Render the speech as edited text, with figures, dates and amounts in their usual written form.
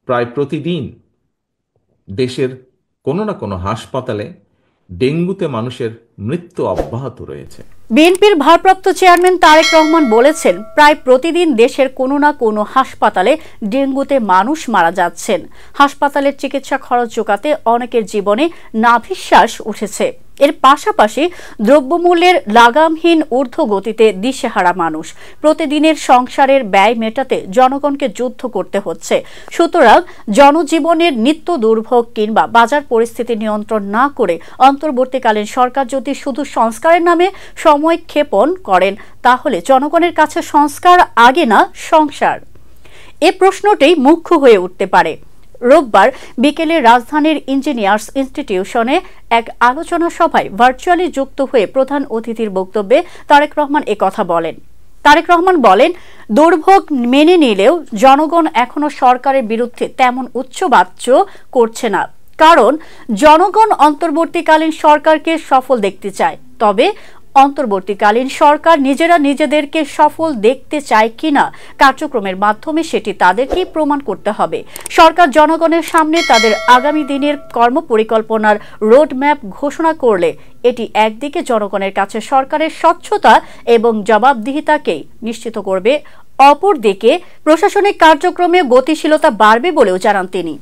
প্রায় প্রতিদিন দেশের কোনো না কোনো হাসপাতালে ডেঙ্গুতে মানুষের মৃত্যু অব্যাহত রয়েছে। বিএনপির ভারপ্রাপ্ত চেয়ারম্যান তারেক রহমান বলেছেন, প্রায় প্রতিদিন দেশের কোনো না কোনো হাসপাতালে ডেঙ্গুতে মানুষ মারা যাচ্ছেন। হাসপাতালের চিকিৎসা খরচ জোগাতে অনেকের জীবনে নাভিশ্বাস উঠেছে। এর পাশাপাশি দ্রব্যমূল্যের লাগামহীন ঊর্ধ্বগতিতে দিশেহারা মানুষ। প্রতিদিনের সংসারের ব্যয় মেটাতে জনগণকে যুদ্ধ করতে হচ্ছে। সুতরাং জনজীবনের নিত্য দুর্ভোগ কিংবা বাজার পরিস্থিতি নিয়ন্ত্রণ না করে অন্তর্বর্তীকালীন সরকার যদি শুধু সংস্কারের নামে সময় ক্ষেপণ করেন, তাহলে জনগণের কাছে সংস্কার আগে না সংসার, এ প্রশ্নটাই মুখ্য হয়ে উঠতে পারে। রোববার বিকেলে রাজধানীর ইঞ্জিনিয়ার্স ইনস্টিটিউশনে এক আলোচনা সভায় ভার্চুয়ালি যুক্ত হয়ে প্রধান অতিথির বক্তব্যে তারেক রহমান একথা বলেন। তারেক রহমান বলেন, দুর্ভোগ মেনে নিলেও জনগণ এখনো সরকারের বিরুদ্ধে তেমন উচ্চবাচ্য করছে না, কারণ জনগণ অন্তর্বর্তীকালীন সরকারকে সফল দেখতে চায়। তবে অন্তর্বর্তীকালীন সরকার নিজেরা নিজেদেরকে সফল দেখতে চায় কিনা কার্যক্রমের মাধ্যমে সেটি তাদেরকেই প্রমাণ করতে হবে। সরকার জনগণের সামনে তাদের আগামী দিনের কর্মপরিকল্পনার রোডম্যাপ ঘোষণা করলে এটি একদিকে জনগণের কাছে সরকারের স্বচ্ছতা এবং জবাবদিহিতাকেই নিশ্চিত করবে, অপরদিকে প্রশাসনিক কার্যক্রমে গতিশীলতা বাড়বে বলেও জানান তিনি।